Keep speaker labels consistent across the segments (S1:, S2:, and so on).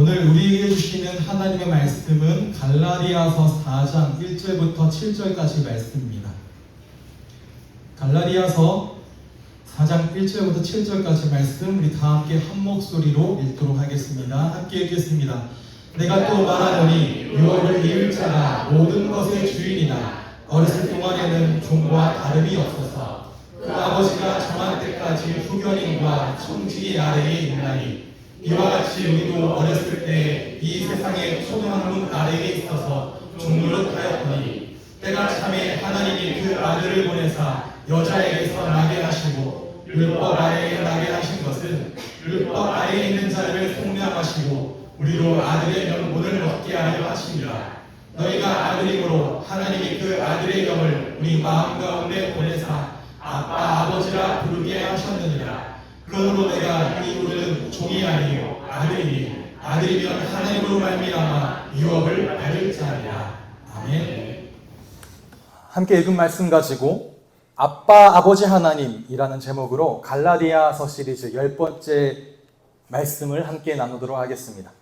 S1: 오늘 우리에게 주시는 하나님의 말씀은 갈라디아서 4장 1절부터 7절까지 말씀입니다. 갈라디아서 4장 1절부터 7절까지 말씀 우리 다 함께 한 목소리로 읽도록 하겠습니다. 함께 읽겠습니다. 내가 또 말하노니 유업을 이을 자가 모든 것의 주인이나 어렸을 동안에는 종과 다름이 없어서 그 아버지가 정한 때까지 후견인과 청지기 아래에 있나니 이와 같이 우리도 어렸을 때 이 세상의 초등학문 아래에 있어서 종노릇하였더니 때가 참에 하나님이 그 아들을 보내사 여자에게서 나게 하시고 율법 아래에 나게 하신 것은 율법 아래에 있는 자를 속량하시고 우리로 아들의 명분을 얻게 하려 하십니다. 너희가 아들이므로 하나님이 그 아들의 영을 우리 마음 가운데 보내사 아빠 아버지라 부르게 하셨느니라. 그러므로 내가 이후로는 종이 아니요 아들이니 아들이면 하나님으로 말미암아 유업을 받을 자니라. 아멘.
S2: 함께 읽은 말씀 가지고 아빠 아버지 하나님이라는 제목으로 갈라디아서 시리즈 10번째 말씀을 함께 나누도록 하겠습니다.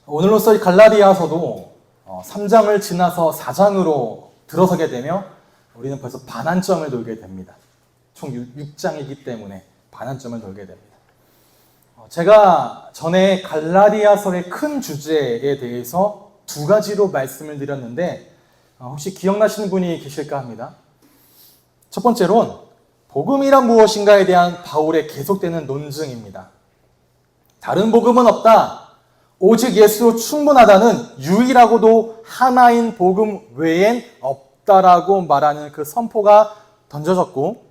S2: 오늘로써 이 갈라디아서도 3장을 지나서 4장으로 들어서게 되며 우리는 벌써 반환점을 돌게 됩니다. 총 6장이기 때문에 반환점을 돌게 됩니다. 제가 전에 갈라디아서의 큰 주제에 대해서 두 가지로 말씀을 드렸는데 혹시 기억나시는 분이 계실까 합니다. 첫 번째로는 복음이란 무엇인가에 대한 바울의 계속되는 논증입니다. 다른 복음은 없다. 오직 예수로 충분하다는 유일하고도 하나인 복음 외엔 없다라고 말하는 그 선포가 던져졌고,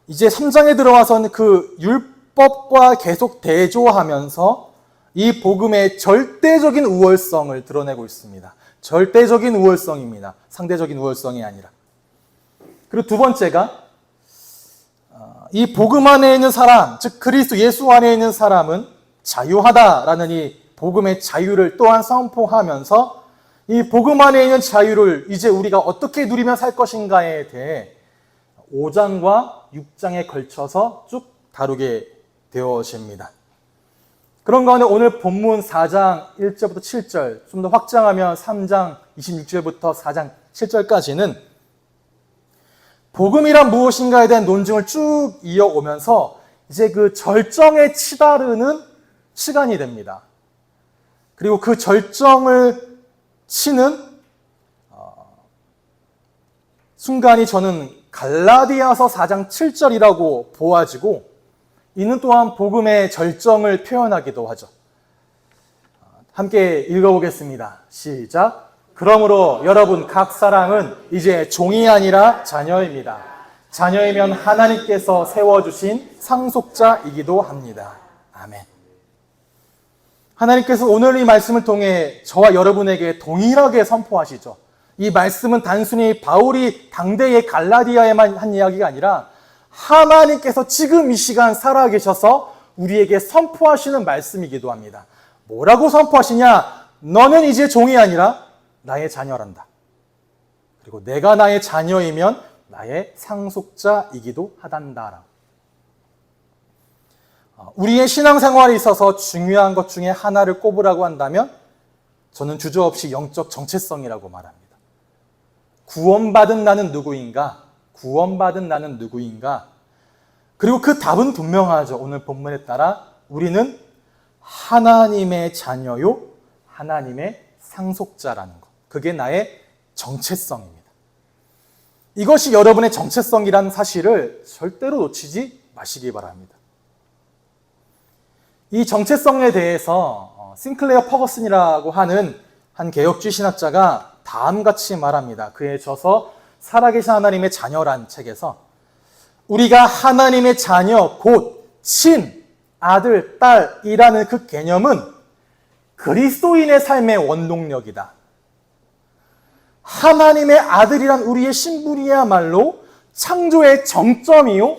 S2: 이제 3장에 들어와서는 그 율법과 계속 대조하면서 이 복음의 절대적인 우월성을 드러내고 있습니다. 절대적인 우월성입니다. 상대적인 우월성이 아니라. 그리고 두 번째가 이 복음 안에 있는 사람, 즉 그리스도 예수 안에 있는 사람은 자유하다라는 이 복음의 자유를 또한 선포하면서 이 복음 안에 있는 자유를 이제 우리가 어떻게 누리며 살 것인가에 대해 5장과 6장에 걸쳐서 쭉 다루게 되어집니다. 그런 가운데 오늘 본문 4장 1절부터 7절, 좀 더 확장하면 3장 26절부터 4장 7절까지는 복음이란 무엇인가에 대한 논증을 쭉 이어오면서 이제 그 절정에 치다르는 시간이 됩니다. 그리고 그 절정을 치는 순간이 저는 갈라디아서 4장 7절이라고 보아지고, 이는 또한 복음의 절정을 표현하기도 하죠. 함께 읽어보겠습니다. 시작. 그러므로 여러분 각 사람은 이제 종이 아니라 자녀입니다. 자녀이면 하나님께서 세워주신 상속자이기도 합니다. 아멘. 하나님께서 오늘 이 말씀을 통해 저와 여러분에게 동일하게 선포하시죠. 이 말씀은 단순히 바울이 당대의 갈라디아에만 한 이야기가 아니라 하나님께서 지금 이 시간 살아계셔서 우리에게 선포하시는 말씀이기도 합니다. 뭐라고 선포하시냐? 너는 이제 종이 아니라 나의 자녀란다. 그리고 내가 나의 자녀이면 나의 상속자이기도 하단다. 우리의 신앙생활에 있어서 중요한 것 중에 하나를 꼽으라고 한다면 저는 주저없이 영적 정체성이라고 말합니다. 구원받은 나는 누구인가? 구원받은 나는 누구인가? 그리고 그 답은 분명하죠. 오늘 본문에 따라 우리는 하나님의 자녀요, 하나님의 상속자라는 것. 그게 나의 정체성입니다. 이것이 여러분의 정체성이라는 사실을 절대로 놓치지 마시기 바랍니다. 이 정체성에 대해서 싱클레어 퍼거슨이라고 하는 한 개혁주의 신학자가 다음같이 말합니다. 그의 저서 살아계신 하나님의 자녀란 책에서 우리가 하나님의 자녀 곧 친, 아들, 딸이라는 그 개념은 그리스도인의 삶의 원동력이다. 하나님의 아들이란 우리의 신분이야말로 창조의 정점이요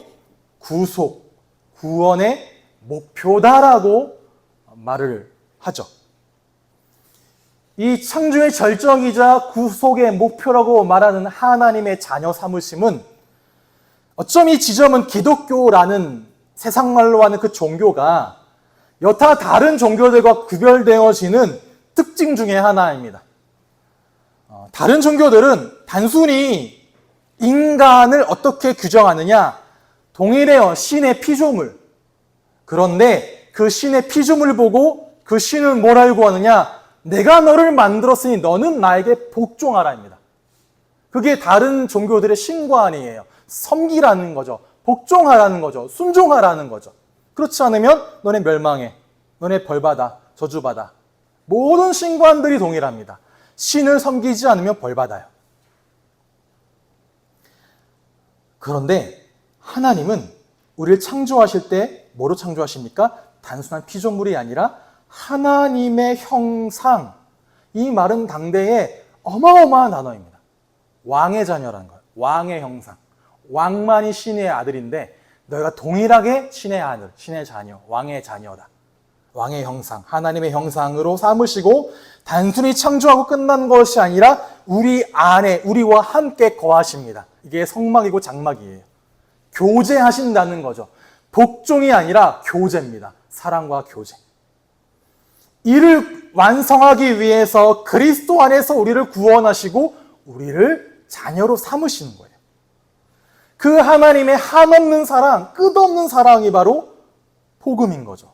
S2: 구속, 구원의 목표다라고 말을 하죠. 이 창조의 절정이자 구속의 목표라고 말하는 하나님의 자녀 삼으심은 어쩜 이 지점은 기독교라는 세상말로 하는 그 종교가 여타 다른 종교들과 구별되어지는 특징 중에 하나입니다. 다른 종교들은 단순히 인간을 어떻게 규정하느냐, 동일해요. 신의 피조물. 그런데 그 신의 피조물을 보고 그 신은 뭐라고 구하느냐, 내가 너를 만들었으니 너는 나에게 복종하라입니다. 그게 다른 종교들의 신관이에요. 섬기라는 거죠. 복종하라는 거죠. 순종하라는 거죠. 그렇지 않으면 너네 멸망해. 너네 벌받아. 저주받아. 모든 신관들이 동일합니다. 신을 섬기지 않으면 벌받아요. 그런데 하나님은 우리를 창조하실 때 뭐로 창조하십니까? 단순한 피조물이 아니라 하나님의 형상. 이 말은 당대의 어마어마한 단어입니다. 왕의 자녀라는 거예요. 왕의 형상. 왕만이 신의 아들인데 너희가 동일하게 신의 아들, 신의 자녀, 왕의 자녀다. 왕의 형상, 하나님의 형상으로 삼으시고 단순히 창조하고 끝난 것이 아니라 우리 안에 우리와 함께 거하십니다. 이게 성막이고 장막이에요. 교제하신다는 거죠. 복종이 아니라 교제입니다. 사랑과 교제. 이를 완성하기 위해서 그리스도 안에서 우리를 구원하시고 우리를 자녀로 삼으시는 거예요. 그 하나님의 한없는 사랑, 끝없는 사랑이 바로 복음인 거죠.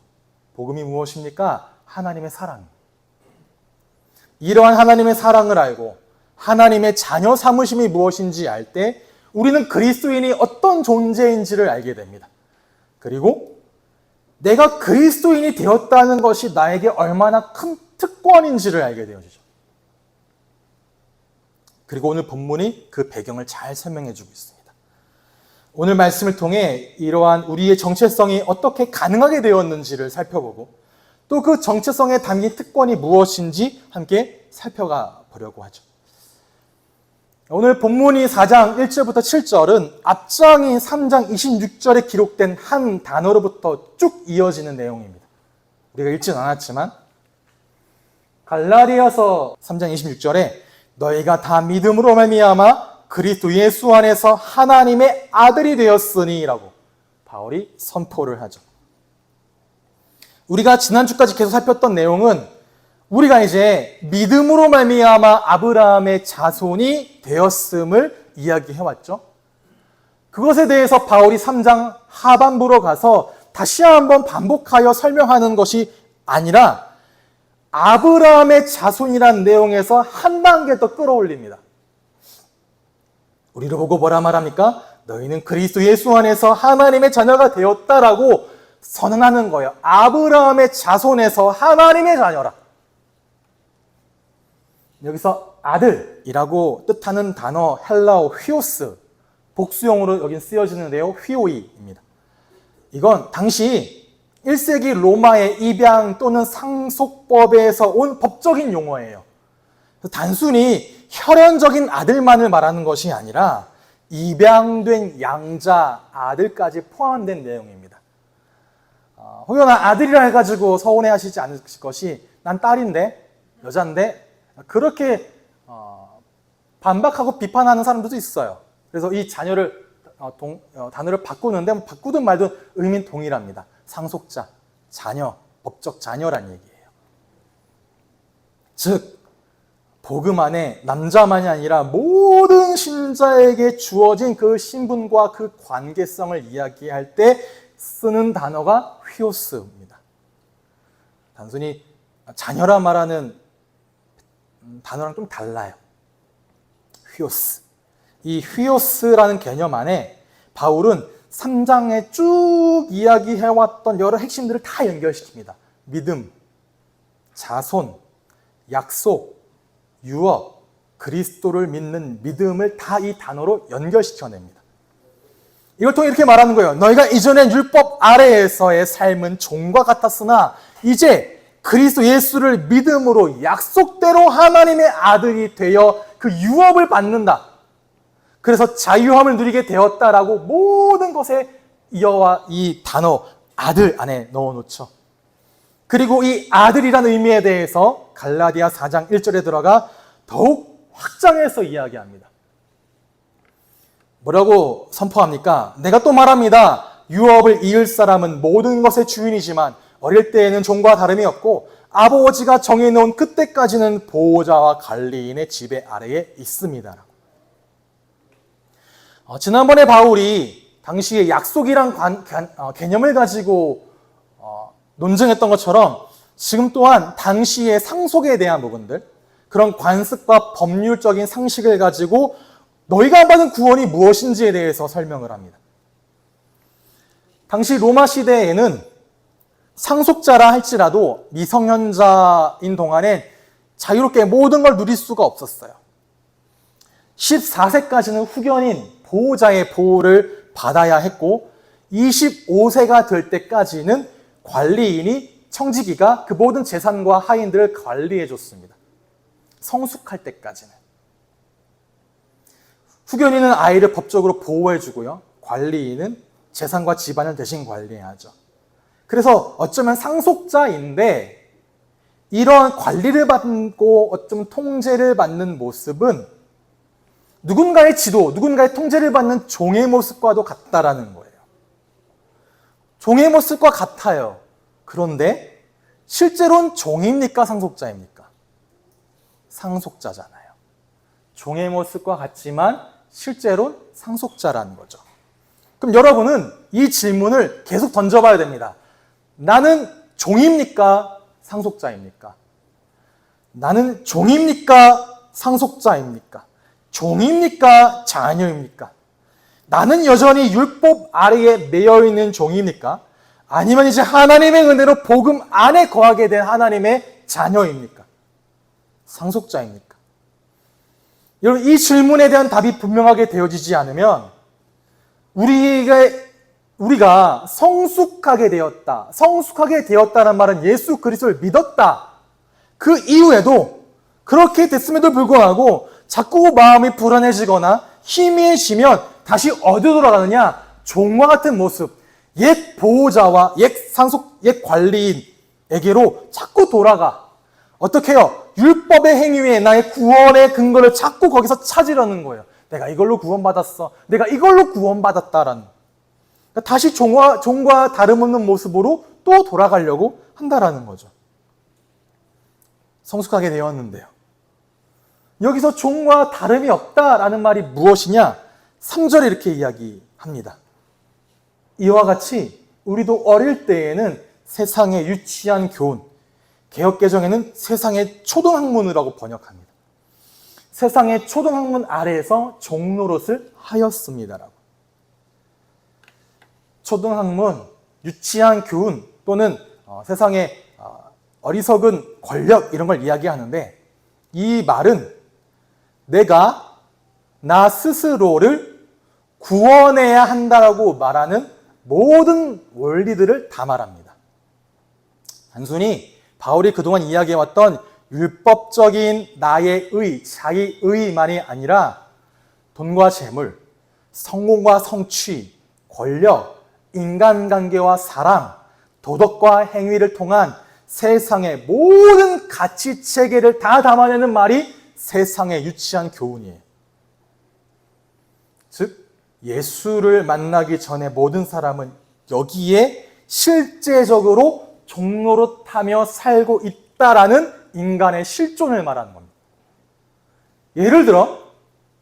S2: 복음이 무엇입니까? 하나님의 사랑. 이러한 하나님의 사랑을 알고 하나님의 자녀 삼으심이 무엇인지 알 때 우리는 그리스도인이 어떤 존재인지를 알게 됩니다. 그리고 내가 그리스도인이 되었다는 것이 나에게 얼마나 큰 특권인지를 알게 되어지죠. 그리고 오늘 본문이 그 배경을 잘 설명해 주고 있습니다. 오늘 말씀을 통해 이러한 우리의 정체성이 어떻게 가능하게 되었는지를 살펴보고 또 그 정체성에 담긴 특권이 무엇인지 함께 살펴가 보려고 하죠. 오늘 본문이 4장 1절부터 7절은 앞장인 3장 26절에 기록된 한 단어로부터 쭉 이어지는 내용입니다. 우리가 읽진 않았지만 갈라디아서 3장 26절에 너희가 다 믿음으로 말미암아 그리스도 예수 안에서 하나님의 아들이 되었으니 라고 바울이 선포를 하죠. 우리가 지난주까지 계속 살폈던 내용은 우리가 이제 믿음으로 말미암아 아브라함의 자손이 되었음을 이야기해왔죠. 그것에 대해서 바울이 3장 하반부로 가서 다시 한번 반복하여 설명하는 것이 아니라 아브라함의 자손이라는 내용에서 한 단계 더 끌어올립니다. 우리를 보고 뭐라 말합니까? 너희는 그리스도 예수 안에서 하나님의 자녀가 되었다라고 선언하는 거예요. 아브라함의 자손에서 하나님의 자녀라. 여기서 아들이라고 뜻하는 단어 헬라어 휘오스, 복수형으로 여긴 쓰여지는데요. 휘오이입니다. 이건 당시 1세기 로마의 입양 또는 상속법에서 온 법적인 용어예요. 단순히 혈연적인 아들만을 말하는 것이 아니라 입양된 양자 아들까지 포함된 내용입니다. 혹여 나 아들이라 해가지고 서운해하시지 않으실 것이 난 딸인데 여잔데 그렇게 반박하고 비판하는 사람들도 있어요. 그래서 이 자녀를 단어를 바꾸는데 바꾸든 말든 의미는 동일합니다. 상속자, 자녀, 법적 자녀란 얘기예요. 즉 복음 안에 남자만이 아니라 모든 신자에게 주어진 그 신분과 그 관계성을 이야기할 때 쓰는 단어가 휘오스입니다. 단순히 자녀라 말하는 단어랑 좀 달라요. 휘오스. 이 휘오스라는 개념 안에 바울은 3장에 쭉 이야기해왔던 여러 핵심들을 다 연결시킵니다. 믿음, 자손, 약속, 유업, 그리스도를 믿는 믿음을 다 이 단어로 연결시켜냅니다. 이걸 통해 이렇게 말하는 거예요. 너희가 이전엔 율법 아래에서의 삶은 종과 같았으나 이제 그리스도 예수를 믿음으로 약속대로 하나님의 아들이 되어 그 유업을 받는다. 그래서 자유함을 누리게 되었다라고 모든 것에 이어와 이 단어 아들 안에 넣어놓죠. 그리고 이 아들이라는 의미에 대해서 갈라디아 4장 1절에 들어가 더욱 확장해서 이야기합니다. 뭐라고 선포합니까? 내가 또 말합니다. 유업을 이을 사람은 모든 것의 주인이지만 어릴 때에는 종과 다름이 없고 아버지가 정해놓은 그때까지는 보호자와 관리인의 지배 아래에 있습니다. 지난번에 바울이 당시에 약속이란 개념을 가지고 논증했던 것처럼 지금 또한 당시의 상속에 대한 부분들, 그런 관습과 법률적인 상식을 가지고 너희가 받은 구원이 무엇인지에 대해서 설명을 합니다. 당시 로마 시대에는 상속자라 할지라도 미성년자인 동안엔 자유롭게 모든 걸 누릴 수가 없었어요. 14세까지는 후견인, 보호자의 보호를 받아야 했고 25세가 될 때까지는 관리인이, 청지기가 그 모든 재산과 하인들을 관리해 줬습니다. 성숙할 때까지는. 후견인은 아이를 법적으로 보호해 주고요. 관리인은 재산과 집안을 대신 관리해야죠. 그래서 어쩌면 상속자인데 이런 관리를 받고 어쩌면 통제를 받는 모습은 누군가의 지도, 누군가의 통제를 받는 종의 모습과도 같다라는 거예요. 종의 모습과 같아요. 그런데 실제로는 종입니까? 상속자입니까? 상속자잖아요. 종의 모습과 같지만 실제로는 상속자라는 거죠. 그럼 여러분은 이 질문을 계속 던져봐야 됩니다. 나는 종입니까? 상속자입니까? 나는 종입니까? 상속자입니까? 종입니까? 자녀입니까? 나는 여전히 율법 아래에 매여 있는 종입니까? 아니면 이제 하나님의 은혜로 복음 안에 거하게 된 하나님의 자녀입니까? 상속자입니까? 여러분, 이 질문에 대한 답이 분명하게 되어지지 않으면 우리가 성숙하게 되었다는 말은 예수 그리스도를 믿었다. 그 이후에도 그렇게 됐음에도 불구하고 자꾸 마음이 불안해지거나 희미해지면 다시 어디로 돌아가느냐? 종과 같은 모습, 옛 보호자와 옛 관리인에게로 자꾸 돌아가. 어떻게 해요? 율법의 행위 외에 나의 구원의 근거를 자꾸 거기서 찾으려는 거예요. 내가 이걸로 구원받았어. 내가 이걸로 구원받았다라는. 다시 종과 다름없는 모습으로 또 돌아가려고 한다라는 거죠. 성숙하게 되었는데요. 여기서 종과 다름이 없다라는 말이 무엇이냐? 3절에 이렇게 이야기합니다. 이와 같이 우리도 어릴 때에는 세상의 유치한 교훈, 개역개정에는 세상의 초등학문이라고 번역합니다. 세상의 초등학문 아래에서 종노릇을 하였습니다라고. 초등학문, 유치한 교훈 또는 세상의 어리석은 권력 이런 걸 이야기하는데 이 말은 내가 나 스스로를 구원해야 한다라고 말하는 모든 원리들을 다 말합니다. 단순히 바울이 그동안 이야기해왔던 율법적인 나의 자기 의만이 아니라 돈과 재물, 성공과 성취, 권력, 인간관계와 사랑, 도덕과 행위를 통한 세상의 모든 가치체계를 다 담아내는 말이 세상의 유치한 교훈이에요. 즉, 예수를 만나기 전에 모든 사람은 여기에 실제적으로 종노릇하며 살고 있다라는 인간의 실존을 말하는 겁니다. 예를 들어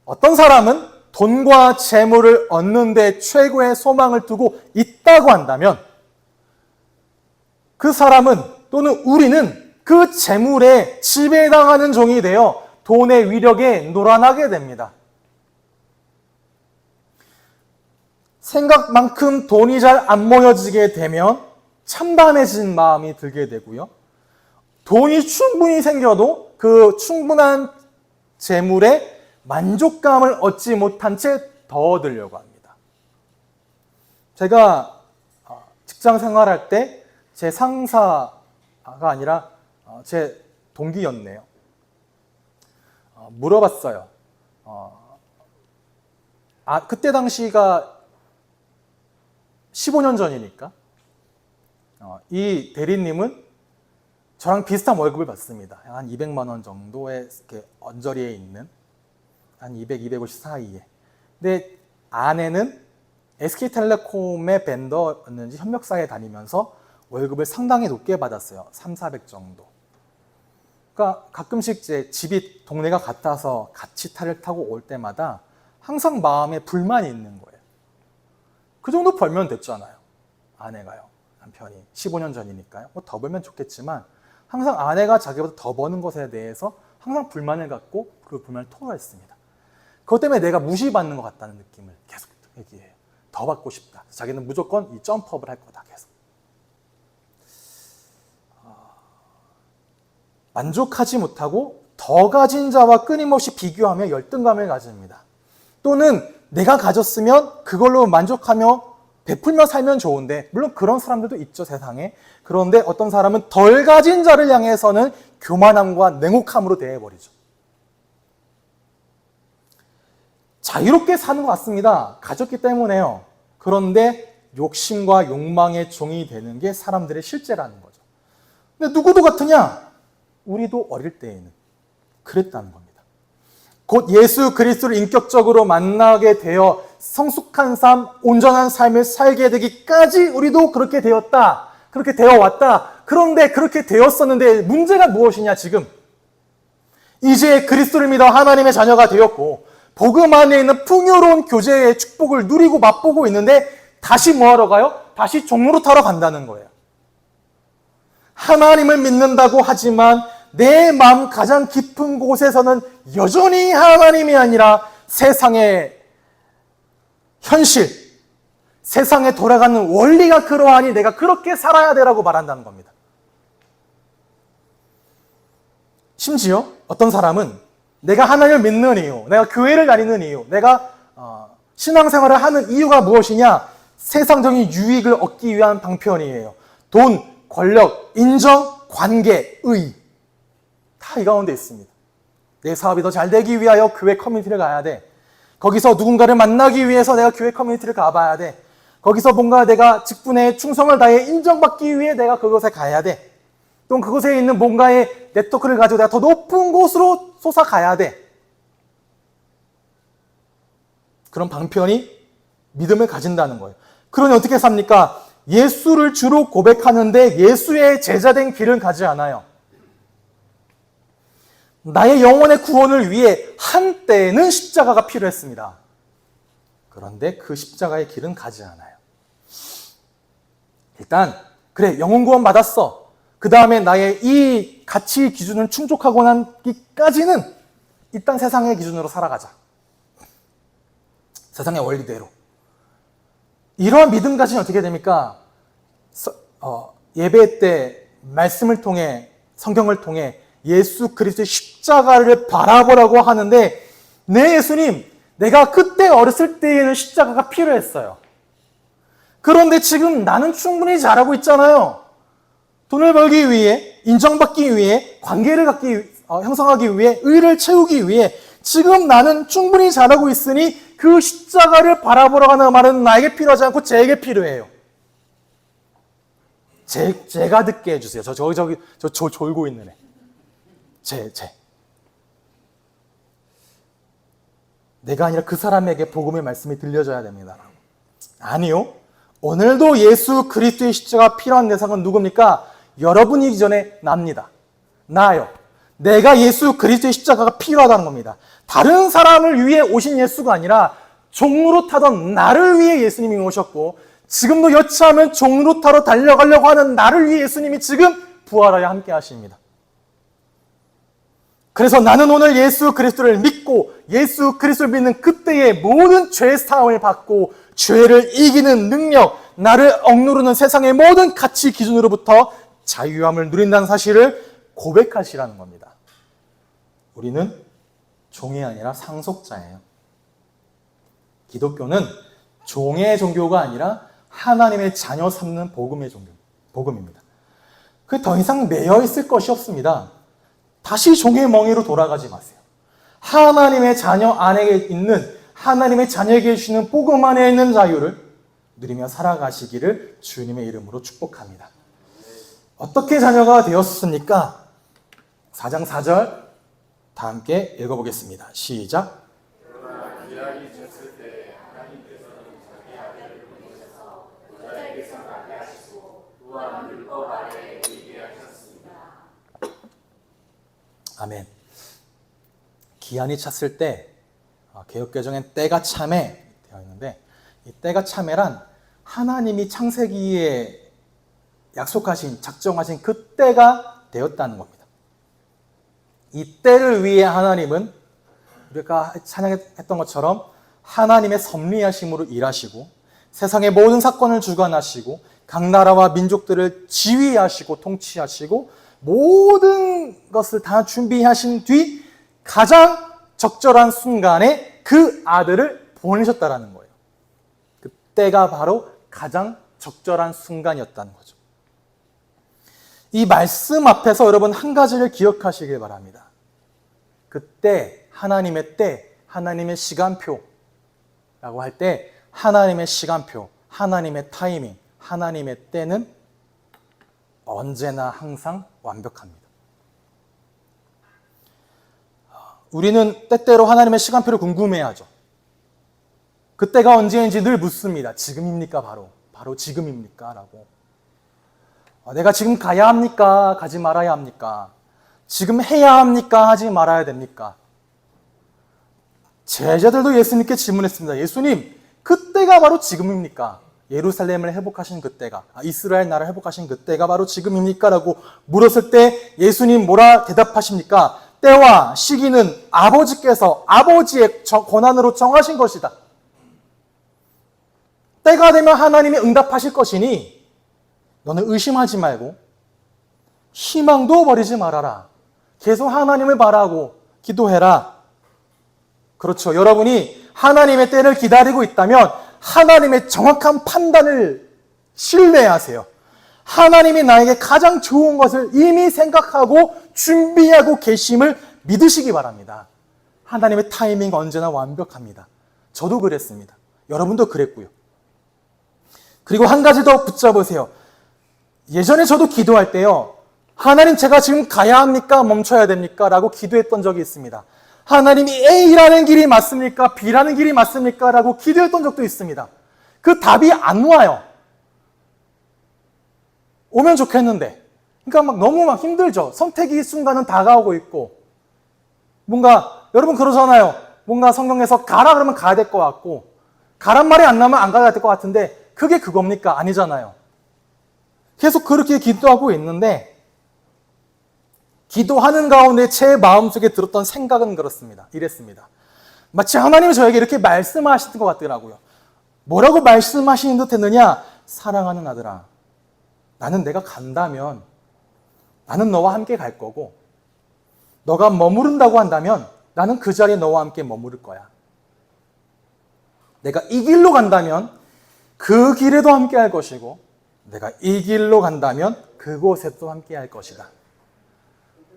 S2: 어떤 사람은 돈과 재물을 얻는 데 최고의 소망을 두고 있다고 한다면 그 사람은 또는 우리는 그 재물에 지배당하는 종이 되어 돈의 위력에 놀아나게 됩니다. 생각만큼 돈이 잘 안 모여지게 되면 참담해진 마음이 들게 되고요. 돈이 충분히 생겨도 그 충분한 재물에 만족감을 얻지 못한 채 더 얻으려고 합니다. 제가 직장 생활할 때 제 상사가 아니라 제 동기였네요. 물어봤어요. 그때 당시가 15년 전이니까 이 대리님은 저랑 비슷한 월급을 받습니다. 한 200만 원 정도의 이렇게 언저리에 있는 한 200, 250 사이에. 근데 아내는 SK텔레콤의 벤더였는지 협력사에 다니면서 월급을 상당히 높게 받았어요. 3, 400 정도. 그러니까 가끔씩 이제 집이 동네가 같아서 같이 차를 타고 올 때마다 항상 마음에 불만이 있는 거예요. 그 정도 벌면 됐잖아요. 아내가요. 남편이. 15년 전이니까요. 뭐 더 벌면 좋겠지만 항상 아내가 자기보다 더 버는 것에 대해서 항상 불만을 갖고 그 불만을 토로했습니다. 그것 때문에 내가 무시받는 것 같다는 느낌을 계속 얘기해요. 더 받고 싶다. 자기는 무조건 이 점프업을 할 거다. 계속. 만족하지 못하고 더 가진 자와 끊임없이 비교하며 열등감을 가집니다. 또는 내가 가졌으면 그걸로 만족하며 베풀며 살면 좋은데, 물론 그런 사람들도 있죠, 세상에. 그런데 어떤 사람은 덜 가진 자를 향해서는 교만함과 냉혹함으로 대해버리죠. 자유롭게 사는 것 같습니다. 가졌기 때문에요. 그런데 욕심과 욕망의 종이 되는 게 사람들의 실제라는 거죠. 근데 누구도 같으냐? 우리도 어릴 때에는 그랬다는 겁니다. 곧 예수 그리스도를 인격적으로 만나게 되어 성숙한 삶, 온전한 삶을 살게 되기까지 우리도 그렇게 되었다. 그렇게 되어 왔다. 그런데 그렇게 되었었는데 문제가 무엇이냐 지금? 이제 그리스도를 믿어 하나님의 자녀가 되었고 복음 안에 있는 풍요로운 교제의 축복을 누리고 맛보고 있는데 다시 뭐하러 가요? 다시 종로로 타러 간다는 거예요. 하나님을 믿는다고 하지만 내 마음 가장 깊은 곳에서는 여전히 하나님이 아니라 세상의 현실, 세상에 돌아가는 원리가 그러하니 내가 그렇게 살아야 되라고 말한다는 겁니다. 심지어 어떤 사람은 내가 하나님을 믿는 이유, 내가 교회를 다니는 이유, 내가 신앙생활을 하는 이유가 무엇이냐? 세상적인 유익을 얻기 위한 방편이에요. 돈, 권력, 인정, 관계, 의. 다 이 가운데 있습니다. 내 사업이 더 잘 되기 위하여 교회 커뮤니티를 가야 돼. 거기서 누군가를 만나기 위해서 내가 교회 커뮤니티를 가봐야 돼. 거기서 뭔가 내가 직분에 충성을 다해 인정받기 위해 내가 그곳에 가야 돼. 또 그곳에 있는 뭔가의 네트워크를 가지고 내가 더 높은 곳으로 솟아가야 돼. 그런 방편이 믿음을 가진다는 거예요. 그러니 어떻게 삽니까? 예수를 주로 고백하는데 예수의 제자된 길을 가지 않아요. 나의 영혼의 구원을 위해 한때는 십자가가 필요했습니다. 그런데 그 십자가의 길은 가지 않아요. 일단 그래, 영혼 구원 받았어. 그 다음에 나의 이 가치 기준을 충족하고 나기까지는 일단 세상의 기준으로 살아가자. 세상의 원리대로. 이러한 믿음까지는 어떻게 됩니까? 예배 때 말씀을 통해, 성경을 통해 예수 그리스도의 십자가를 바라보라고 하는데, 네 예수님, 내가 그때 어렸을 때에는 십자가가 필요했어요. 그런데 지금 나는 충분히 잘하고 있잖아요. 돈을 벌기 위해, 인정받기 위해, 관계를 형성하기 위해, 의를 채우기 위해 지금 나는 충분히 잘하고 있으니 그 십자가를 바라보라고 하는 말은 나에게 필요하지 않고 제게 필요해요. 제가 듣게 해주세요. 저 졸고 있는 애. 내가 아니라 그 사람에게 복음의 말씀이 들려져야 됩니다. 아니요. 오늘도 예수 그리스도의 십자가가 필요한 대상은 누굽니까? 여러분이기 전에 납니다. 나요. 내가 예수 그리스도의 십자가가 필요하다는 겁니다. 다른 사람을 위해 오신 예수가 아니라 종로 타던 나를 위해 예수님이 오셨고, 지금도 여차하면 종로 타러 달려가려고 하는 나를 위해 예수님이 지금 부활하여 함께 하십니다. 그래서 나는 오늘 예수 그리스도를 믿고 예수 그리스도를 믿는 그때의 모든 죄의 사함을 받고 죄를 이기는 능력, 나를 억누르는 세상의 모든 가치 기준으로부터 자유함을 누린다는 사실을 고백하시라는 겁니다. 우리는 종이 아니라 상속자예요. 기독교는 종의 종교가 아니라 하나님의 자녀 삼는 복음입니다. 그 더 이상 매여 있을 것이 없습니다. 다시 종의 멍에로 돌아가지 마세요. 하나님의 자녀 안에 있는, 하나님의 자녀에게 주시는 복음 안에 있는 자유를 누리며 살아가시기를 주님의 이름으로 축복합니다. 어떻게 자녀가 되었습니까? 4장 4절 다 함께 읽어보겠습니다. 시작.
S3: 하나님께서는 자기 아들을 보내셔서 그자에게서 나게 하시고 또 하늘과
S2: 아멘. 기한이 찼을 때 개역개정엔 때가 참에 되어 있는데 이 때가 참에란 하나님이 창세기에 약속하신 작정하신 그 때가 되었다는 겁니다. 이 때를 위해 하나님은 우리가 찬양했던 것처럼 하나님의 섭리하심으로 일하시고 세상의 모든 사건을 주관하시고 각 나라와 민족들을 지휘하시고 통치하시고 모든 것을 다 준비하신 뒤 가장 적절한 순간에 그 아들을 보내셨다라는 거예요. 그때가 바로 가장 적절한 순간이었다는 거죠. 이 말씀 앞에서 여러분 한 가지를 기억하시길 바랍니다. 그때 하나님의 때, 하나님의 시간표라고 할 때 하나님의 시간표, 하나님의 타이밍, 하나님의 때는 언제나 항상 완벽합니다. 우리는 때때로 하나님의 시간표를 궁금해하죠. 그때가 언제인지 늘 묻습니다. 지금입니까? 바로 지금입니까? 라고. 내가 지금 가야 합니까? 가지 말아야 합니까? 지금 해야 합니까? 하지 말아야 됩니까? 제자들도 예수님께 질문했습니다. 예수님, 그때가 바로 지금입니까? 예루살렘을 회복하신 그때가, 이스라엘 나라를 회복하신 그때가 바로 지금입니까? 라고 물었을 때 예수님 뭐라 대답하십니까? 때와 시기는 아버지께서 아버지의 권한으로 정하신 것이다. 때가 되면 하나님이 응답하실 것이니 너는 의심하지 말고 희망도 버리지 말아라. 계속 하나님을 바라고 기도해라. 그렇죠. 여러분이 하나님의 때를 기다리고 있다면 하나님의 정확한 판단을 신뢰하세요. 하나님이 나에게 가장 좋은 것을 이미 생각하고 준비하고 계심을 믿으시기 바랍니다. 하나님의 타이밍 언제나 완벽합니다. 저도 그랬습니다. 여러분도 그랬고요. 그리고 한 가지 더 붙잡으세요. 예전에 저도 기도할 때요. 하나님 제가 지금 가야 합니까? 멈춰야 됩니까? 라고 기도했던 적이 있습니다. 하나님이 A라는 길이 맞습니까? B라는 길이 맞습니까? 라고 기도했던 적도 있습니다. 그 답이 안 와요. 오면 좋겠는데. 그러니까 너무 힘들죠. 선택의 순간은 다가오고 있고. 뭔가, 여러분 그러잖아요. 뭔가 성경에서 가라 그러면 가야 될 것 같고, 가란 말이 안 나면 안 가야 될 것 같은데, 그게 그겁니까? 아니잖아요. 계속 그렇게 기도하고 있는데, 기도하는 가운데 제 마음속에 들었던 생각은 그렇습니다. 이랬습니다. 마치 하나님이 저에게 이렇게 말씀하시는 것 같더라고요. 뭐라고 말씀하시는 듯 했느냐? 사랑하는 아들아, 나는 내가 간다면 나는 너와 함께 갈 거고 너가 머무른다고 한다면 나는 그 자리에 너와 함께 머무를 거야. 내가 이 길로 간다면 그 길에도 함께 할 것이고 내가 이 길로 간다면 그곳에도 함께 할 것이다.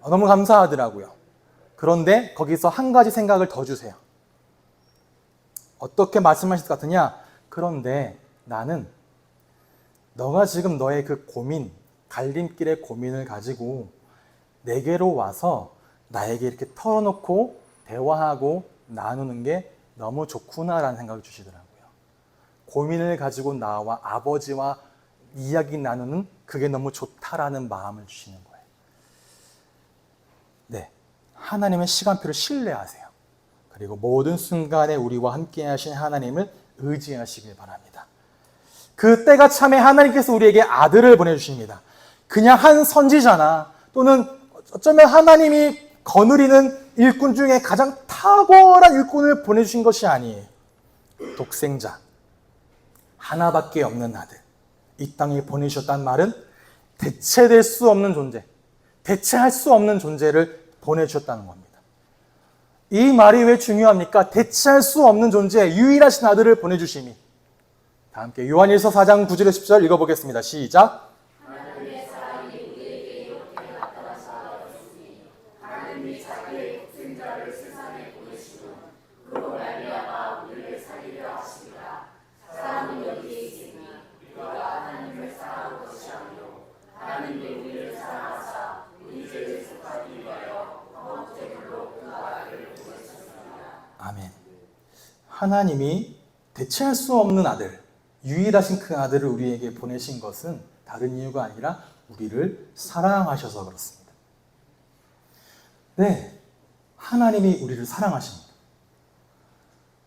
S2: 너무 감사하더라고요. 그런데 거기서 한 가지 생각을 더 주세요. 어떻게 말씀하실 것 같으냐? 그런데 나는 너가 지금 너의 그 고민, 갈림길의 고민을 가지고 내게로 와서 나에게 이렇게 털어놓고 대화하고 나누는 게 너무 좋구나라는 생각을 주시더라고요. 고민을 가지고 나와 아버지와 이야기 나누는 그게 너무 좋다라는 마음을 주시는 거예요. 네, 하나님의 시간표를 신뢰하세요. 그리고 모든 순간에 우리와 함께 하신 하나님을 의지하시길 바랍니다. 그 때가 참에 하나님께서 우리에게 아들을 보내주십니다. 그냥 한 선지자나 또는 어쩌면 하나님이 거느리는 일꾼 중에 가장 탁월한 일꾼을 보내주신 것이 아니에요. 독생자, 하나밖에 없는 아들, 이 땅에 보내주셨단 말은 대체될 수 없는 존재, 대체할 수 없는 존재를 보내주셨다는 겁니다. 이 말이 왜 중요합니까? 대체할 수 없는 존재, 유일하신 아들을 보내주심이. 다 함께 요한일서 4장 9절에 10절 읽어보겠습니다. 시작.
S3: 하나님의 사랑이 우리에게 이렇게 나타나서 하였으니 하나님이 자기의 독생자를 세상에 보내시고 그로 말미암아 우리를 살리려 하시니라. 사랑은 여기에 있으니 우리가 하나님을 사랑한 것이 아니요 하나님이 우리를 사랑하사 우리 죄를 속하기 위하여 헛되물로 그 아들을 보내셨습니다.
S2: 아멘. 하나님이 대체할 수 없는 아들, 유일하신 그 아들을 우리에게 보내신 것은 다른 이유가 아니라 우리를 사랑하셔서 그렇습니다. 네, 하나님이 우리를 사랑하십니다.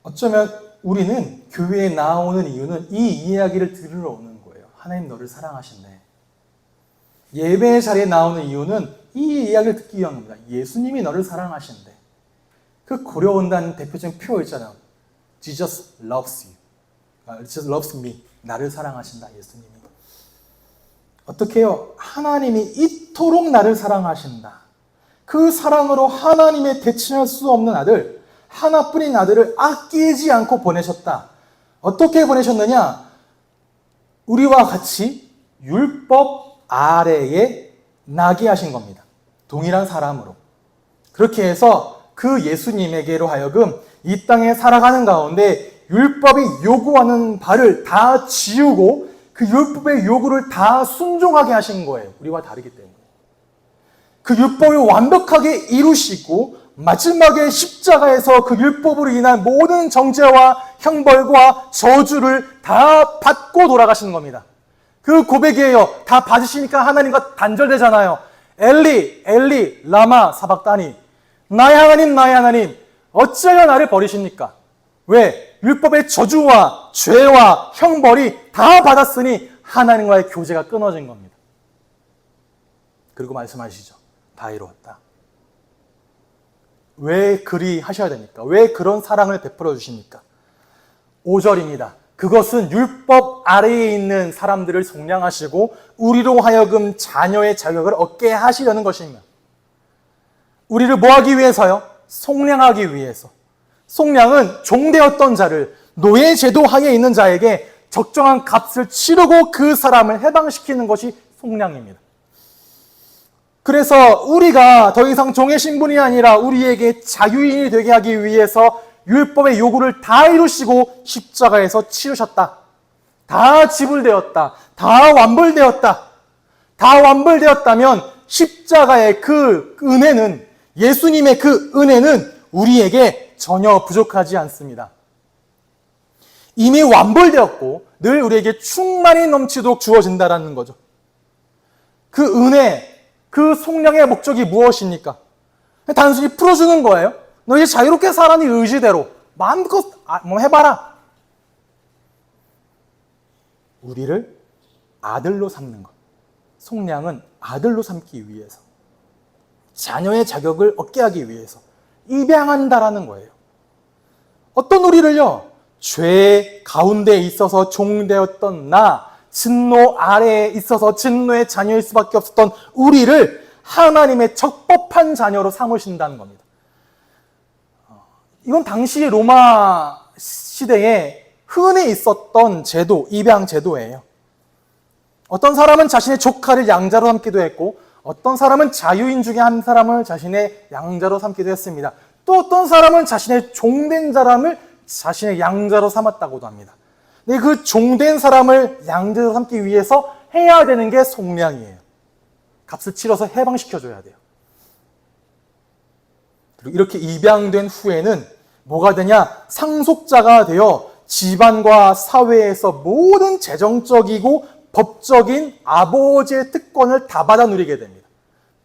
S2: 어쩌면 우리는 교회에 나오는 이유는 이 이야기를 들으러 오는 거예요. 하나님 너를 사랑하신대. 예배 자리에 나오는 이유는 이 이야기를 듣기 위함입니다. 예수님이 너를 사랑하신대. 그 고려온다는 대표적인 표 있잖아요. Jesus loves you. Jesus loves me. 나를 사랑하신다, 예수님이. 어떻게 해요? 하나님이 이토록 나를 사랑하신다. 그 사랑으로 하나님의 대체할 수 없는 아들, 하나뿐인 아들을 아끼지 않고 보내셨다. 어떻게 보내셨느냐? 우리와 같이 율법 아래에 나게 하신 겁니다. 동일한 사람으로. 그렇게 해서 그 예수님에게로 하여금 이 땅에 살아가는 가운데 율법이 요구하는 바를 다 지우고 그 율법의 요구를 다 순종하게 하신 거예요. 우리와 다르기 때문에. 그 율법을 완벽하게 이루시고 마지막에 십자가에서 그 율법으로 인한 모든 정죄와 형벌과 저주를 다 받고 돌아가시는 겁니다. 그 고백이에요. 다 받으시니까 하나님과 단절되잖아요. 엘리, 엘리, 라마, 사박다니. 나의 하나님, 나의 하나님, 어찌하여 나를 버리십니까? 왜? 율법의 저주와 죄와 형벌이 다 받았으니 하나님과의 교제가 끊어진 겁니다. 그리고 말씀하시죠. 다 이루었다. 왜 그리 하셔야 됩니까? 왜 그런 사랑을 베풀어 주십니까? 5절입니다. 그것은 율법 아래에 있는 사람들을 속량하시고 우리로 하여금 자녀의 자격을 얻게 하시려는 것입니다. 우리를 뭐 하기 위해서요? 속량하기 위해서. 속량은 종되었던 자를 노예 제도 하에 있는 자에게 적정한 값을 치르고 그 사람을 해방시키는 것이 속량입니다. 그래서 우리가 더 이상 종의 신분이 아니라 우리에게 자유인이 되게 하기 위해서 율법의 요구를 다 이루시고 십자가에서 치르셨다. 다 지불되었다. 다 완불되었다. 다 완불되었다면 십자가의 그 은혜는, 예수님의 그 은혜는 우리에게 전혀 부족하지 않습니다. 이미 완불되었고 늘 우리에게 충만히 넘치도록 주어진다라는 거죠. 그 은혜, 그 속량의 목적이 무엇입니까? 단순히 풀어주는 거예요. 너 이제 자유롭게 살아, 네 의지대로 마음껏 해봐라. 우리를 아들로 삼는 것. 속량은 아들로 삼기 위해서, 자녀의 자격을 얻게 하기 위해서 입양한다라는 거예요. 어떤 우리를요, 죄 가운데 있어서 종되었던 나, 진노 아래에 있어서 진노의 자녀일 수밖에 없었던 우리를 하나님의 적법한 자녀로 삼으신다는 겁니다. 이건 당시 로마 시대에 흔히 있었던 제도, 입양 제도예요. 어떤 사람은 자신의 조카를 양자로 삼기도 했고 어떤 사람은 자유인 중에 한 사람을 자신의 양자로 삼기도 했습니다. 또 어떤 사람은 자신의 종된 사람을 자신의 양자로 삼았다고도 합니다. 근데 그 종된 사람을 양자로 삼기 위해서 해야 되는 게 속량이에요. 값을 치러서 해방시켜줘야 돼요. 그리고 이렇게 입양된 후에는 뭐가 되냐? 상속자가 되어 집안과 사회에서 모든 재정적이고 법적인 아버지의 특권을 다 받아 누리게 됩니다.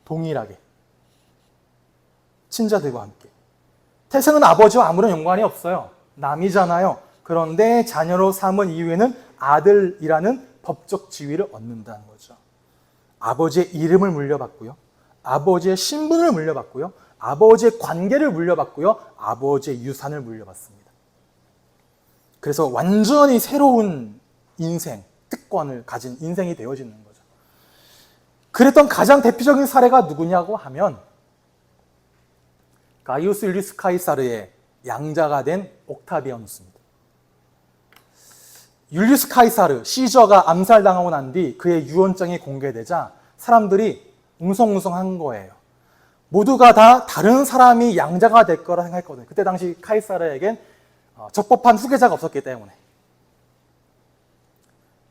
S2: 동일하게. 친자들과 함께. 태생은 아버지와 아무런 연관이 없어요. 남이잖아요. 그런데 자녀로 삼은 이후에는 아들이라는 법적 지위를 얻는다는 거죠. 아버지의 이름을 물려받고요. 아버지의 신분을 물려받고요. 아버지의 관계를 물려받고요. 아버지의 유산을 물려받습니다. 그래서 완전히 새로운 인생, 특권을 가진 인생이 되어지는 거죠. 그랬던 가장 대표적인 사례가 누구냐고 하면 가이우스 율리우스 카이사르의 양자가 된 옥타비아누스입니다. 율리우스 카이사르, 시저가 암살당하고 난 뒤 그의 유언장이 공개되자 사람들이 웅성웅성한 거예요. 모두가 다 다른 사람이 양자가 될 거라 생각했거든요. 그때 당시 카이사르에겐 적법한 후계자가 없었기 때문에.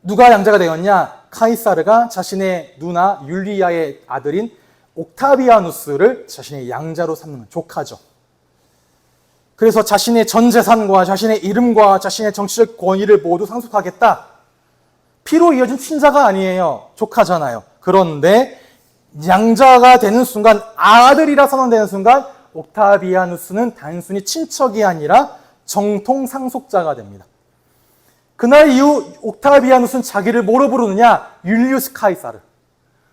S2: 누가 양자가 되었냐? 카이사르가 자신의 누나 율리아의 아들인 옥타비아누스를 자신의 양자로 삼는 조카죠. 그래서 자신의 전 재산과 자신의 이름과 자신의 정치적 권위를 모두 상속하겠다. 피로 이어진 친자가 아니에요. 조카잖아요. 그런데 양자가 되는 순간, 아들이라 선언되는 순간 옥타비아누스는 단순히 친척이 아니라 정통 상속자가 됩니다. 그날 이후 옥타비아누스는 자기를 뭐로 부르느냐? 율리우스 카이사르.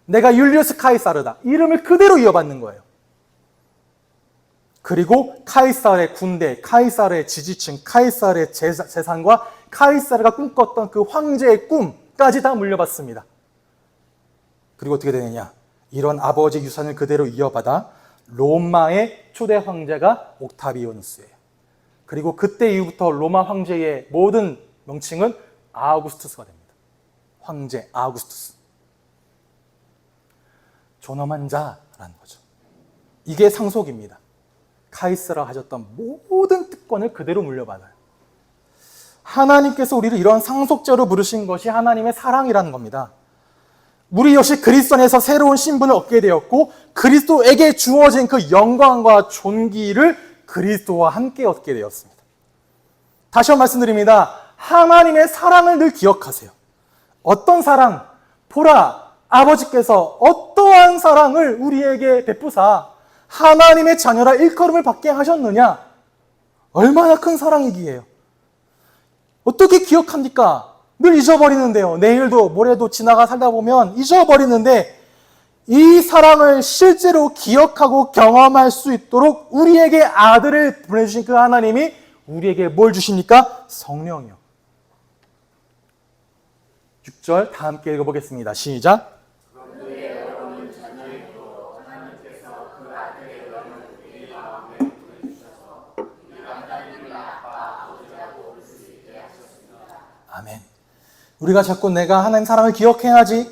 S2: 내가 율리우스 카이사르다. 이름을 그대로 이어받는 거예요. 그리고 카이사르의 군대, 카이사르의 지지층, 카이사르의 재산과 카이사르가 꿈꿨던 그 황제의 꿈까지 다 물려받습니다. 그리고 어떻게 되느냐? 이런 아버지 유산을 그대로 이어받아 로마의 초대 황제가 옥타비아누스예요. 그리고 그때 이후부터 로마 황제의 모든 명칭은 아우구스투스가 됩니다. 황제 아우구스투스. 존엄한 자라는 거죠. 이게 상속입니다. 카이사르가 가졌던 모든 특권을 그대로 물려받아요. 하나님께서 우리를 이런 상속자로 부르신 것이 하나님의 사랑이라는 겁니다. 우리 역시 그리스도 안에서 새로운 신분을 얻게 되었고 그리스도에게 주어진 그 영광과 존귀를 그리스도와 함께 얻게 되었습니다. 다시 한번 말씀드립니다. 하나님의 사랑을 늘 기억하세요. 어떤 사랑? 보라, 아버지께서 어떠한 사랑을 우리에게 베푸사 하나님의 자녀라 일컬음을 받게 하셨느냐? 얼마나 큰 사랑이기에요. 어떻게 기억합니까? 늘 잊어버리는데요. 내일도 모레도 지나가 살다 보면 잊어버리는데 이 사랑을 실제로 기억하고 경험할 수 있도록 우리에게 아들을 보내주신 그 하나님이 우리에게 뭘 주십니까? 성령이요. 6절 다 함께 읽어보겠습니다. 시작. 아멘. 우리가 자꾸 내가 하나님 사랑을 기억해야지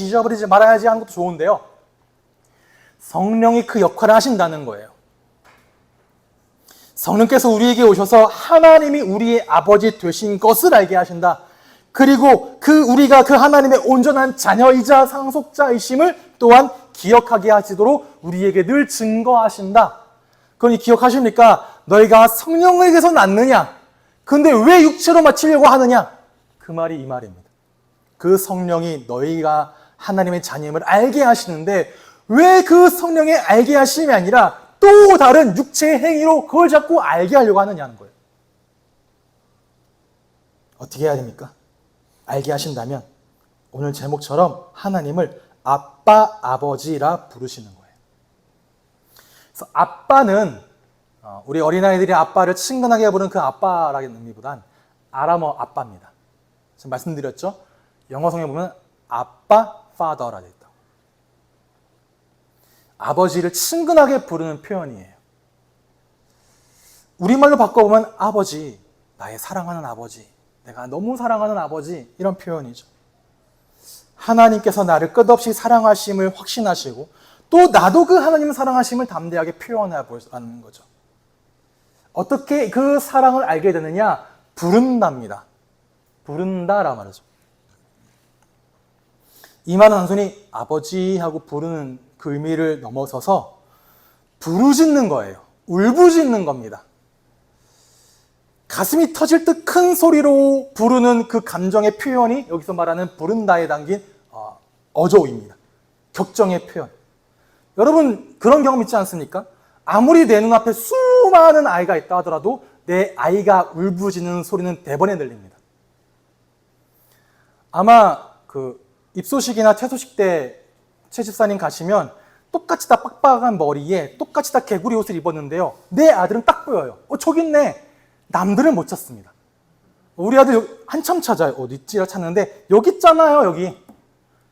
S2: 잊어버리지 말아야지 하는 것도 좋은데요. 성령이 그 역할을 하신다는 거예요. 성령께서 우리에게 오셔서 하나님이 우리의 아버지 되신 것을 알게 하신다. 그리고 우리가 그 하나님의 온전한 자녀이자 상속자이심을 또한 기억하게 하시도록 우리에게 늘 증거하신다. 그러니 기억하십니까? 너희가 성령에게서 낳느냐? 근데 왜 육체로 맞추려고 하느냐? 그 말이 이 말입니다. 그 성령이 너희가 하나님의 자녀임을 알게 하시는데 왜 그 성령의 알게 하심이 아니라 또 다른 육체의 행위로 그걸 자꾸 알게 하려고 하느냐는 거예요. 어떻게 해야 됩니까? 알게 하신다면 오늘 제목처럼 하나님을 아빠, 아버지라 부르시는 거예요. 그래서 아빠는 우리 어린아이들이 아빠를 친근하게 부르는 그 아빠라는 의미보단 아람어 아빠입니다. 지금 말씀드렸죠? 영어 성에 보면 아빠, father라 되어 있다고. 아버지를 친근하게 부르는 표현이에요. 우리말로 바꿔보면 아버지, 나의 사랑하는 아버지, 내가 너무 사랑하는 아버지, 이런 표현이죠. 하나님께서 나를 끝없이 사랑하심을 확신하시고 또 나도 그 하나님의 사랑하심을 담대하게 표현해 보는 거죠. 어떻게 그 사랑을 알게 되느냐? 부른답니다. 부른다라 말이죠. 이 말은 단순히 아버지 하고 부르는 그 의미를 넘어서서 부르짖는 거예요. 울부짖는 겁니다. 가슴이 터질 듯 큰 소리로 부르는 그 감정의 표현이 여기서 말하는 부른다에 담긴 어조입니다. 격정의 표현. 여러분 그런 경험 있지 않습니까? 아무리 내 눈앞에 수많은 아이가 있다 하더라도 내 아이가 울부짖는 소리는 대번에 들립니다. 아마 그 입소식이나 퇴소식 때 최 집사님 가시면 똑같이 다 빡빡한 머리에 똑같이 다 개구리 옷을 입었는데요. 내 아들은 딱 보여요. 저기 있네. 남들은 못 찾습니다. 우리 아들 한참 찾아요. 어디 있지라 찾는데 여기 있잖아요. 여기.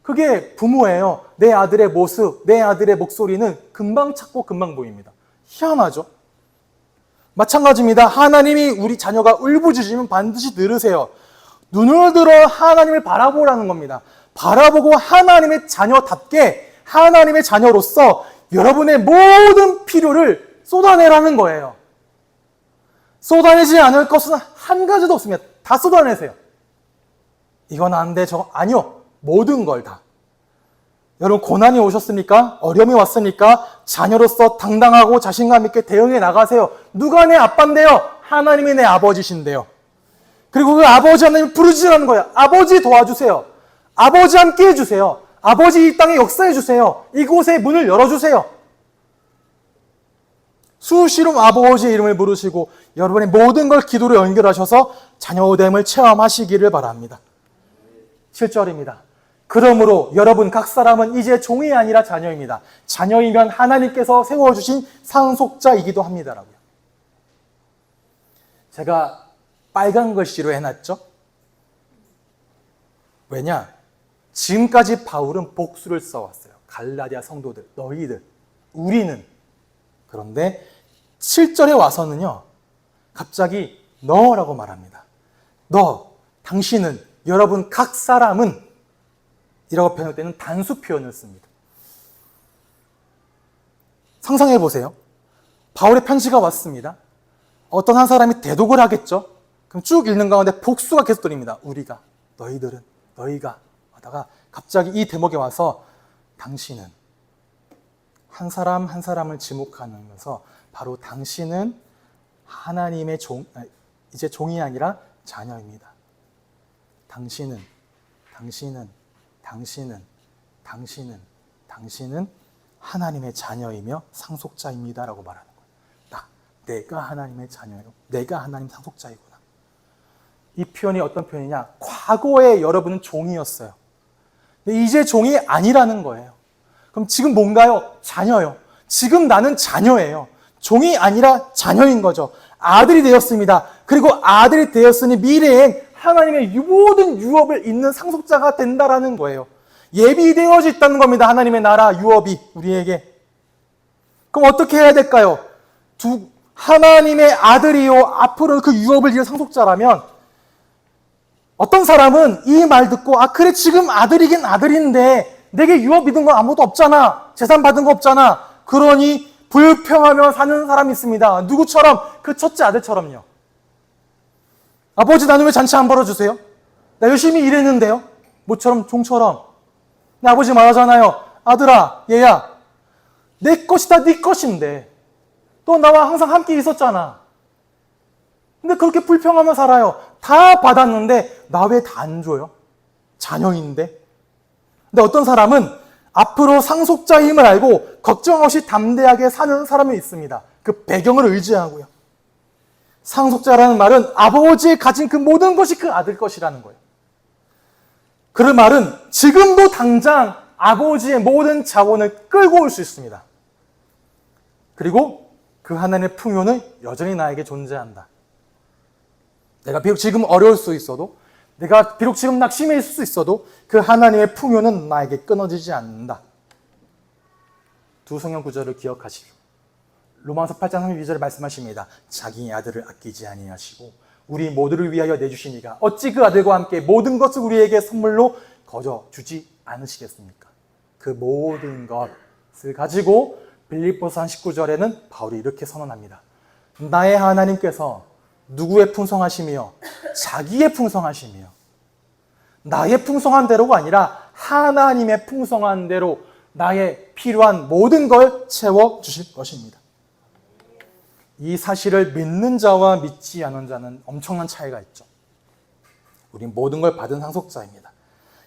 S2: 그게 부모예요. 내 아들의 모습, 내 아들의 목소리는 금방 찾고 금방 보입니다. 희한하죠? 마찬가지입니다. 하나님이 우리 자녀가 울부짖으면 반드시 들으세요. 눈을 들어 하나님을 바라보라는 겁니다. 바라보고 하나님의 자녀답게 하나님의 자녀로서 여러분의 모든 필요를 쏟아내라는 거예요. 쏟아내지 않을 것은 한 가지도 없습니다. 다 쏟아내세요. 이건 안 돼, 저거 아니요. 모든 걸 다. 여러분 고난이 오셨습니까? 어려움이 왔습니까? 자녀로서 당당하고 자신감 있게 대응해 나가세요. 누가 내 아빠인데요? 하나님이 내 아버지신데요. 그리고 그 아버지 하나님 부르짖으라는 거예요. 아버지 도와주세요. 아버지 함께 해주세요. 아버지 이 땅에 역사해 주세요. 이곳에 문을 열어주세요. 수시로 아버지의 이름을 부르시고 여러분의 모든 걸 기도로 연결하셔서 자녀됨을 체험하시기를 바랍니다. 7절입니다. 그러므로 여러분 각 사람은 이제 종이 아니라 자녀입니다. 자녀이면 하나님께서 세워주신 상속자이기도 합니다라고요. 제가 빨간 글씨로 해놨죠. 왜냐? 지금까지 바울은 복수를 써왔어요. 갈라디아 성도들, 너희들, 우리는. 그런데 7절에 와서는요, 갑자기 너라고 말합니다. 너, 당신은, 여러분 각 사람은 이라고 표현할 때는 단수 표현을 씁니다. 상상해 보세요. 바울의 편지가 왔습니다. 어떤 한 사람이 대독을 하겠죠. 그럼 쭉 읽는 가운데 복수가 계속 들립니다. 우리가, 너희들은, 너희가 하다가 갑자기 이 대목에 와서 당신은 한 사람 한 사람을 지목하면서 바로 당신은 하나님의 이제 종이 아니라 자녀입니다. 당신은 하나님의 자녀이며 상속자입니다라고 말하는 거예요. 내가 하나님의 자녀요. 내가 하나님 상속자이구나. 이 표현이 어떤 표현이냐? 과거에 여러분은 종이었어요. 근데 이제 종이 아니라는 거예요. 그럼 지금 뭔가요? 자녀요. 지금 나는 자녀예요. 종이 아니라 자녀인 거죠. 아들이 되었습니다. 그리고 아들이 되었으니 미래엔 하나님의 모든 유업을 잇는 상속자가 된다라는 거예요. 예비되어져 있다는 겁니다. 하나님의 나라 유업이 우리에게. 그럼 어떻게 해야 될까요? 하나님의 아들이요 앞으로는 그 유업을 이을 상속자라면 어떤 사람은 이 말 듣고 그래 지금 아들이긴 아들인데 내게 유업 믿은 건 아무것도 없잖아. 재산 받은 거 없잖아. 그러니 불평하며 사는 사람이 있습니다. 누구처럼? 그 첫째 아들처럼요. 아버지 나는 왜 잔치 안 벌어주세요? 나 열심히 일했는데요. 모처럼 종처럼. 근데 아버지 말하잖아요. 아들아 얘야 내 것이다 네 것인데 또 나와 항상 함께 있었잖아. 근데 그렇게 불평하며 살아요. 다 받았는데 나 왜 다 안 줘요? 자녀인데. 근데 어떤 사람은 앞으로 상속자임을 알고 걱정 없이 담대하게 사는 사람이 있습니다. 그 배경을 의지하고요. 상속자라는 말은 아버지의 가진 그 모든 것이 그 아들 것이라는 거예요. 그 말은 지금도 당장 아버지의 모든 자원을 끌고 올 수 있습니다. 그리고 그 하나님의 풍요는 여전히 나에게 존재한다. 내가 비록 지금 어려울 수 있어도, 내가 비록 지금 낙심해 있을 수 있어도 그 하나님의 풍요는 나에게 끊어지지 않는다. 두 성경 구절을 기억하시고 로마서 8장 32절에 말씀하십니다. 자기의 아들을 아끼지 아니하시고 우리 모두를 위하여 내주시니가 어찌 그 아들과 함께 모든 것을 우리에게 선물로 거저 주지 않으시겠습니까? 그 모든 것을 가지고 빌립보서 19절에는 바울이 이렇게 선언합니다. 나의 하나님께서 누구의 풍성하심이요? 자기의 풍성하심이요. 나의 풍성한 대로가 아니라 하나님의 풍성한 대로 나의 필요한 모든 걸 채워주실 것입니다. 이 사실을 믿는 자와 믿지 않는 자는 엄청난 차이가 있죠. 우린 모든 걸 받은 상속자입니다.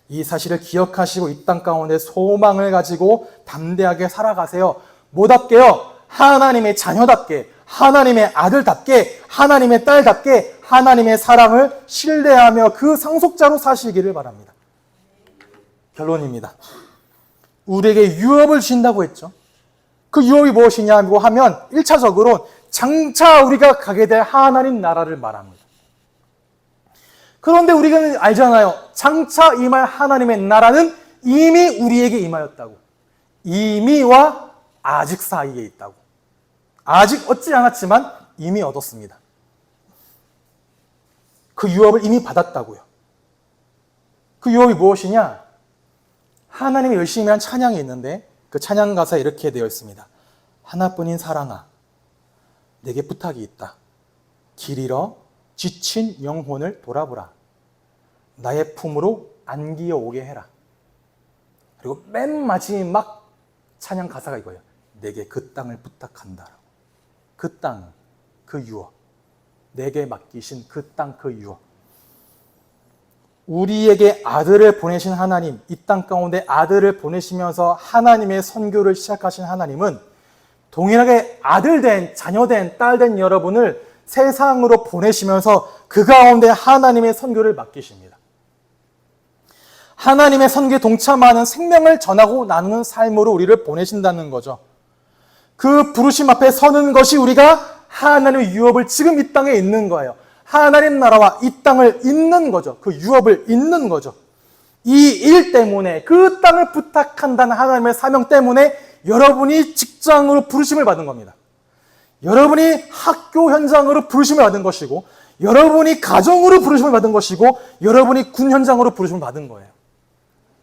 S2: 이 사실을 기억하시고 이 땅 가운데 소망을 가지고 담대하게 살아가세요. 뭐답게요? 하나님의 자녀답게, 하나님의 아들답게, 하나님의 딸답게 하나님의 사랑을 신뢰하며 그 상속자로 사시기를 바랍니다. 결론입니다. 우리에게 유업을 주신다고 했죠. 그 유업이 무엇이냐고 하면 1차적으로 장차 우리가 가게 될 하나님 나라를 말합니다. 그런데 우리가 알잖아요. 장차 임할 하나님의 나라는 이미 우리에게 임하였다고. 이미와 아직 사이에 있다고. 아직 얻지 않았지만 이미 얻었습니다. 그 유업을 이미 받았다고요. 그 유업이 무엇이냐? 하나님이 열심히 한 찬양이 있는데 그 찬양 가사에 이렇게 되어 있습니다. 하나뿐인 사랑아, 내게 부탁이 있다. 길 잃어 지친 영혼을 돌아보라. 나의 품으로 안기어 오게 해라. 그리고 맨 마지막 찬양 가사가 이거예요. 내게 그 땅을 부탁한다. 그 땅, 그 유업. 내게 맡기신 그 땅, 그 유업. 우리에게 아들을 보내신 하나님, 이 땅 가운데 아들을 보내시면서 하나님의 선교를 시작하신 하나님은 동일하게 아들된, 자녀된, 딸된 여러분을 세상으로 보내시면서 그 가운데 하나님의 선교를 맡기십니다. 하나님의 선교에 동참하는 생명을 전하고 나누는 삶으로 우리를 보내신다는 거죠. 그 부르심 앞에 서는 것이 우리가 하나님의 유업을 지금 이 땅에 잇는 거예요. 하나님 나라와 이 땅을 잇는 거죠. 그 유업을 잇는 거죠. 이 일 때문에, 그 땅을 부탁한다는 하나님의 사명 때문에 여러분이 직장으로 부르심을 받은 겁니다. 여러분이 학교 현장으로 부르심을 받은 것이고, 여러분이 가정으로 부르심을 받은 것이고, 여러분이 군 현장으로 부르심을 받은 거예요.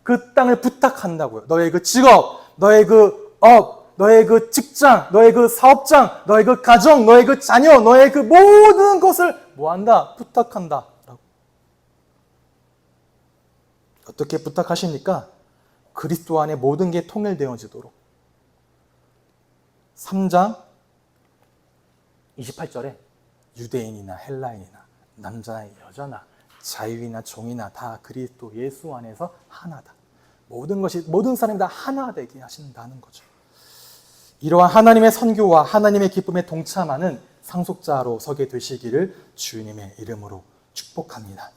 S2: 그 땅을 부탁한다고요. 너의 그 직업, 너의 그 업, 너의 그 직장, 너의 그 사업장, 너의 그 가정, 너의 그 자녀, 너의 그 모든 것을 뭐한다? 부탁한다. 라고. 어떻게 부탁하십니까? 그리스도 안에 모든 게 통일되어지도록. 3장 28절에 유대인이나 헬라인이나 남자나 여자나 자유이나 종이나 다 그리스도 예수 안에서 하나다. 모든 사람이 다 하나 되게 하신다는 거죠. 이러한 하나님의 선교와 하나님의 기쁨에 동참하는 상속자로 서게 되시기를 주님의 이름으로 축복합니다.